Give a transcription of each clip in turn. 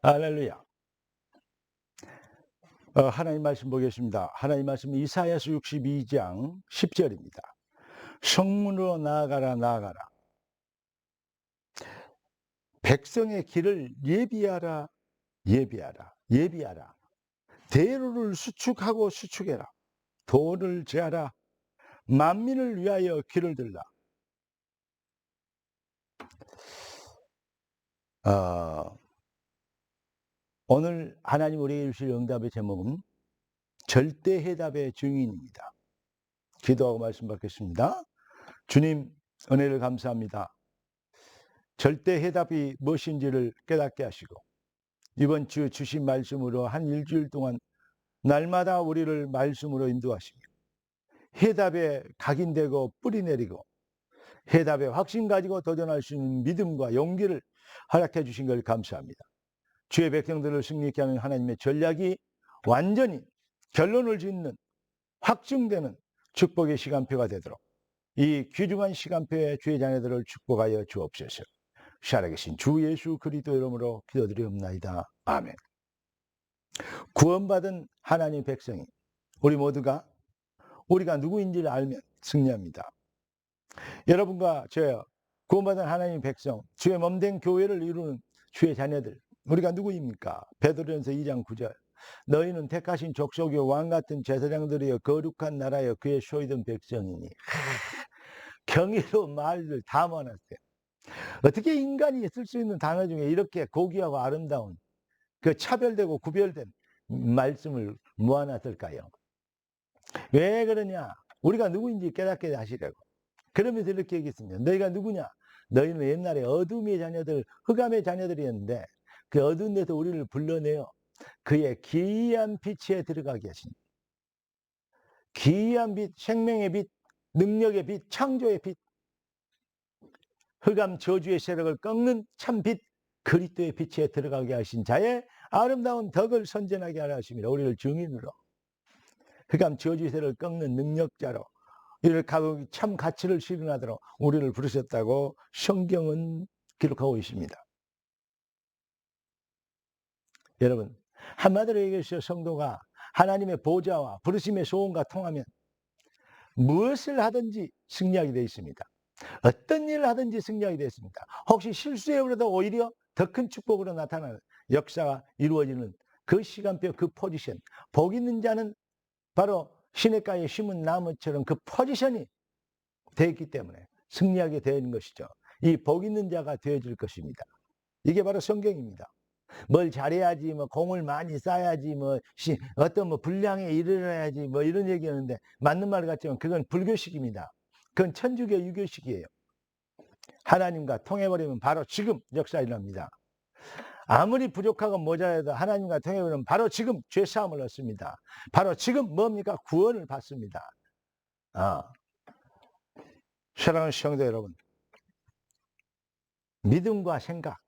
할렐루야. 하나님 말씀 보겠습니다. 하나님 말씀 이사야서 62장 10절입니다. 성문으로 나아가라 나아가라. 백성의 길을 예비하라 예비하라 예비하라. 대로를 수축하고 수축해라. 도를 제하라. 만민을 위하여 길을 들라. 오늘 하나님 우리에게 주실 응답의 제목은 절대해답의 증인입니다. 기도하고 말씀 받겠습니다. 주님, 은혜를 감사합니다. 절대해답이 무엇인지를 깨닫게 하시고 이번 주 주신 말씀으로 한 일주일 동안 날마다 우리를 말씀으로 인도하시며 해답에 각인되고 뿌리 내리고 해답에 확신 가지고 도전할 수 있는 믿음과 용기를 허락해 주신 걸 감사합니다. 주의 백성들을 승리케 하는 하나님의 전략이 완전히 결론을 짓는 확증되는 축복의 시간표가 되도록 이 귀중한 시간표에 주의 자녀들을 축복하여 주옵소서. 살아계신 주 예수 그리스도 이름으로 기도드리옵나이다. 아멘. 구원받은 하나님 백성이 우리 모두가 우리가 누구인지를 알면 승리합니다. 여러분과 저 구원받은 하나님 백성, 주의 몸된 교회를 이루는 주의 자녀들, 우리가 누구입니까? 베드로전서 2장 9절. 너희는 택하신 족속의 왕같은 제사장들이여 거룩한 나라여 그의 소유된 백성이니. 경이로운 말들 다 모아놨어요. 어떻게 인간이 쓸 수 있는 단어 중에 이렇게 고귀하고 아름다운 그 차별되고 구별된 말씀을 모아놨을까요? 왜 그러냐? 우리가 누구인지 깨닫게 하시려고. 그러면서 이렇게 얘기했습니다. 너희가 누구냐? 너희는 옛날에 어둠의 자녀들, 흑암의 자녀들이었는데 그 어두운 데서 우리를 불러내어 그의 기이한 빛에 들어가게 하신 기이한 빛, 생명의 빛, 능력의 빛, 창조의 빛, 흑암 저주의 세력을 꺾는 참빛 그리스도의 빛에 들어가게 하신 자의 아름다운 덕을 선전하게 하려 하십니다. 우리를 증인으로 흑암 저주의 세력을 꺾는 능력자로 이를 참 가치를 실현하도록 우리를 부르셨다고 성경은 기록하고 있습니다. 여러분, 한마디로 얘기해서 성도가 하나님의 보좌와 부르심의 소원과 통하면 무엇을 하든지 승리하게 되어 있습니다. 어떤 일을 하든지 승리하게 되어 있습니다. 혹시 실수해버려도 오히려 더 큰 축복으로 나타나는 역사가 이루어지는 그 시간표, 그 포지션. 복 있는 자는 바로 시냇가에 심은 나무처럼 그 포지션이 되어 있기 때문에 승리하게 되는 것이죠. 이 복 있는 자가 되어질 것입니다. 이게 바로 성경입니다. 뭘 잘해야지, 뭐 공을 많이 쌓아야지, 뭐 어떤 뭐 분량에 이르러야지, 뭐 이런 얘기하는데 맞는 말 같지만 그건 불교식입니다. 그건 천주교 유교식이에요. 하나님과 통해버리면 바로 지금 역사 일어납니다. 아무리 부족하고 모자라도 하나님과 통해버리면 바로 지금 죄사함을 얻습니다. 바로 지금 뭡니까? 구원을 받습니다. 사랑하는 성도 여러분, 믿음과 생각.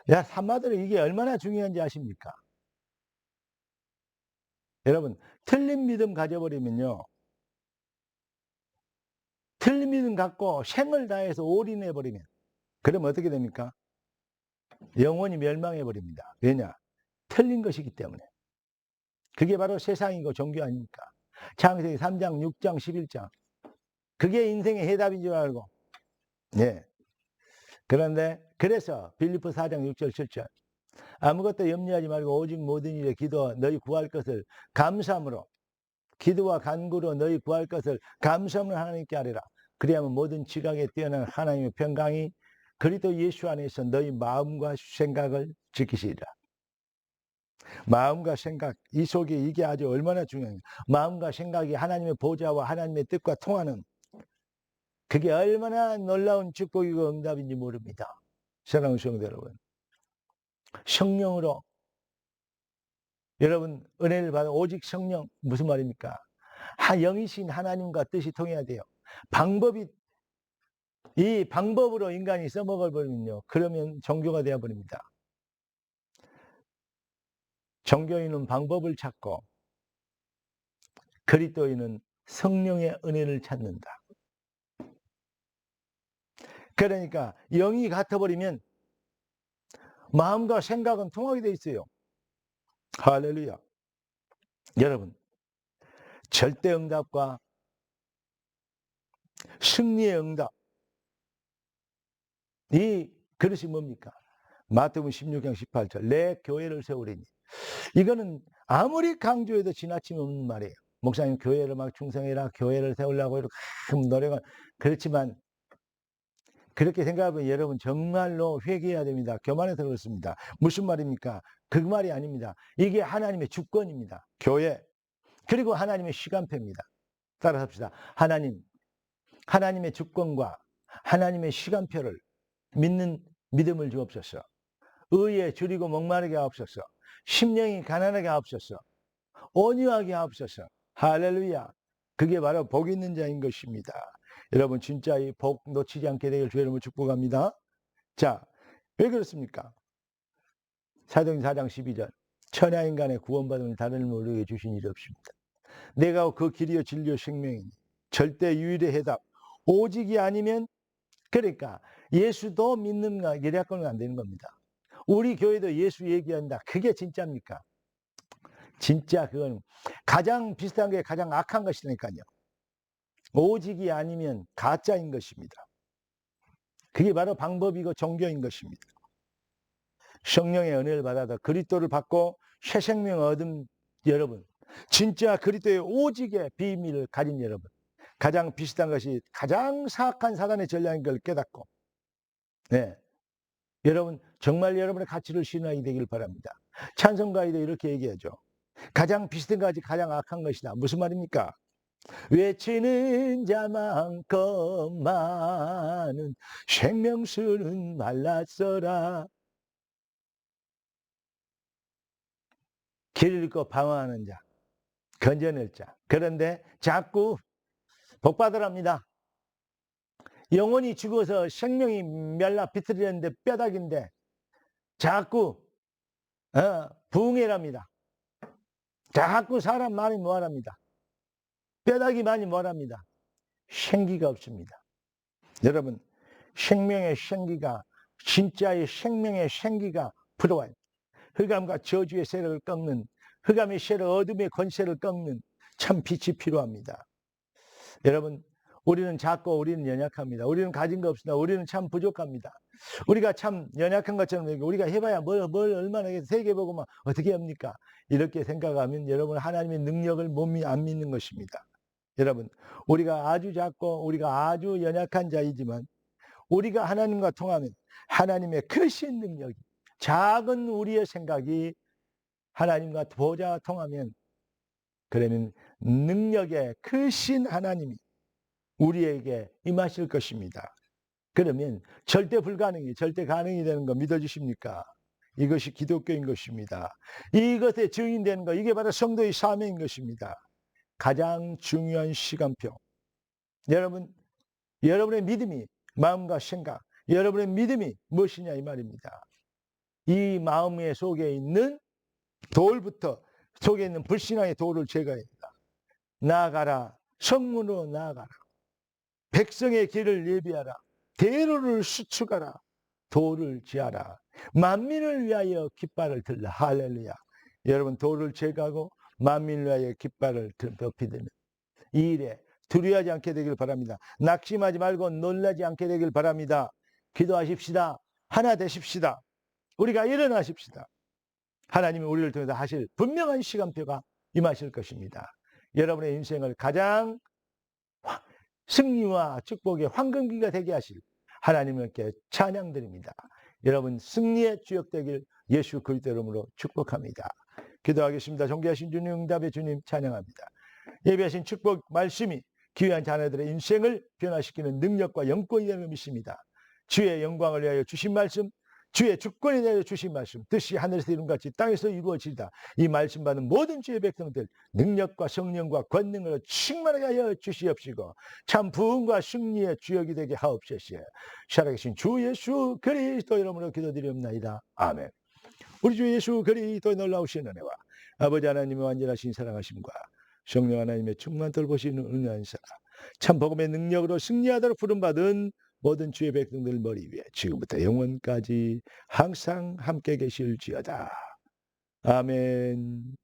한마디로 이게 얼마나 중요한지 아십니까? 여러분, 틀린 믿음 가져버리면요, 틀린 믿음 갖고 생을 다해서 올인해버리면 그러면 어떻게 됩니까? 영원히 멸망해버립니다. 왜냐? 틀린 것이기 때문에. 그게 바로 세상이고 종교 아닙니까? 창세기 3장, 6장, 11장. 그게 인생의 해답인 줄 알고. 예. 그런데 그래서 빌립보 4장 6절 7절. 아무것도 염려하지 말고 오직 모든 일에 기도와 너희 구할 것을 감사함으로 기도와 간구로 너희 구할 것을 감사함으로 하나님께 아뢰라. 그리하면 모든 지각에 뛰어난 하나님의 평강이 그리스도 예수 안에서 너희 마음과 생각을 지키시리라. 마음과 생각, 이 속에 이게 아주 얼마나 중요해요. 마음과 생각이 하나님의 보좌와 하나님의 뜻과 통하는 그게 얼마나 놀라운 축복이고 응답인지 모릅니다. 사랑하는 성도 여러분, 성령으로 여러분 은혜를 받아 오직 성령 무슨 말입니까? 영이신 하나님과 뜻이 통해야 돼요. 이 방법으로 인간이 써먹어 버리면요, 그러면 종교가 되어 버립니다. 종교인은 방법을 찾고 그리스도인은 성령의 은혜를 찾는다. 그러니까 영이 같아버리면 마음과 생각은 통하게 돼 있어요. 할렐루야. 여러분, 절대 응답과 승리의 응답, 이 그릇이 뭡니까? 마태복음 16장 18절 내 교회를 세우리니. 이거는 아무리 강조해도 지나침이 없는 말이에요. 목사님 교회를 막 충성해라, 교회를 세우려고 이렇게 노력은, 그렇지만 그렇게 생각하면 여러분 정말로 회개해야 됩니다. 교만해서 그렇습니다. 무슨 말입니까? 그 말이 아닙니다. 이게 하나님의 주권입니다. 교회, 그리고 하나님의 시간표입니다. 따라서 합시다. 하나님의 주권과 하나님의 시간표를 믿는 믿음을 주옵소서. 의에 줄이고 목마르게 하옵소서. 심령이 가난하게 하옵소서. 온유하게 하옵소서. 할렐루야. 그게 바로 복 있는 자인 것입니다. 여러분 진짜 이 복 놓치지 않게 되길 주의 이름으로 축복합니다. 자, 왜 그렇습니까? 사도행전 4장 12절 천하인간의 구원받음을 다른 모르게 주신 일이 없습니다. 내가 그 길이요 진리요 생명이니 절대 유일의 해답 오직이 아니면, 그러니까 예수도 믿는가 예략권은 안 되는 겁니다. 우리 교회도 예수 얘기한다. 그게 진짜입니까? 진짜 그건 가장 비슷한 게 가장 악한 것이니까요. 오직이 아니면 가짜인 것입니다. 그게 바로 방법이고 종교인 것입니다. 성령의 은혜를 받아서 그리스도를 받고 새 생명을 얻은 여러분, 진짜 그리스도의 오직의 비밀을 가진 여러분, 가장 비슷한 것이 가장 사악한 사단의 전략인 걸 깨닫고, 네, 여러분 정말 여러분의 가치를 신뢰하게 되길 바랍니다. 찬송가에도 이렇게 얘기하죠. 가장 비슷한 것이 가장 악한 것이다. 무슨 말입니까? 외치는 자만큼 많은 생명수는 말랐어라. 길 잃고 방황하는 자, 건져낼 자. 그런데 자꾸 복받으랍니다. 영혼이 죽어서 생명이 멸라 비틀리는데 뼈다귀인데 자꾸 부흥회랍니다. 자꾸 사람 많이 모아랍니다. 뼈다귀 많이 모아랍니다. 생기가 없습니다. 여러분 생명의 생기가, 진짜의 생명의 생기가 불어와요. 흑암과 저주의 세력을 꺾는, 흑암의 세력, 어둠의 권세를 꺾는 참 빛이 필요합니다. 여러분 우리는 작고 우리는 연약합니다. 우리는 가진 거 없습니다. 우리는 참 부족합니다. 우리가 참 연약한 것처럼 우리가 해봐야 뭘 얼마나 세계 보고만 어떻게 합니까? 이렇게 생각하면 여러분 하나님의 능력을 안 믿는 것입니다. 여러분 우리가 아주 작고 우리가 아주 연약한 자이지만 우리가 하나님과 통하면 하나님의 크신 능력이, 작은 우리의 생각이 하나님과 보좌와 통하면, 그러면 능력의 크신 하나님이 우리에게 임하실 것입니다. 그러면 절대 불가능이 절대 가능이 되는 거 믿어주십니까? 이것이 기독교인 것입니다. 이것에 증인되는 거, 이게 바로 성도의 사명인 것입니다. 가장 중요한 시간표. 여러분, 여러분의 믿음이, 마음과 생각, 여러분의 믿음이 무엇이냐 이 말입니다. 이 마음의 속에 있는 돌부터, 속에 있는 불신앙의 돌을 제거해야 된다. 나아가라. 성문으로 나아가라. 백성의 길을 예비하라. 대로를 수축하라. 돌을 지하라. 만민을 위하여 깃발을 들라. 할렐루야. 여러분 돌을 제거하고 만민을 위하여 깃발을 덮이드는 이 일에 두려워하지 않게 되길 바랍니다. 낙심하지 말고 놀라지 않게 되길 바랍니다. 기도하십시다. 하나 되십시다. 우리가 일어나십시다. 하나님이 우리를 통해서 하실 분명한 시간표가 임하실 것입니다. 여러분의 인생을 가장 승리와 축복의 황금기가 되게 하실 하나님께 찬양드립니다. 여러분 승리의 주역 되길 예수 그리스도 이름으로 축복합니다. 기도하겠습니다. 존귀하신 주님, 응답의 주님 찬양합니다. 예배하신 축복 말씀이 귀한 자녀들의 인생을 변화시키는 능력과 영권이 되는 걸 믿습니다. 주의 영광을 위하여 주신 말씀, 주의 주권에 대하여 주신 말씀, 뜻이 하늘에서 이룬같이 땅에서 이루어지다. 이 말씀 받는 모든 주의 백성들 능력과 성령과 권능으로 충만하게 하여 주시옵시고 참 부흥과 승리의 주역이 되게 하옵소서. 살아계신 주 예수 그리스도 이름으로 기도드리옵나이다. 아멘. 우리 주 예수 그리스도의 놀라우신 은혜와 아버지 하나님의 완전하신 사랑하심과 성령 하나님의 충만 돌보시는 은혜한 사랑, 참 복음의 능력으로 승리하도록 부름받은 모든 주의 백성들 머리 위에 지금부터 영원까지 항상 함께 계실지어다. 아멘.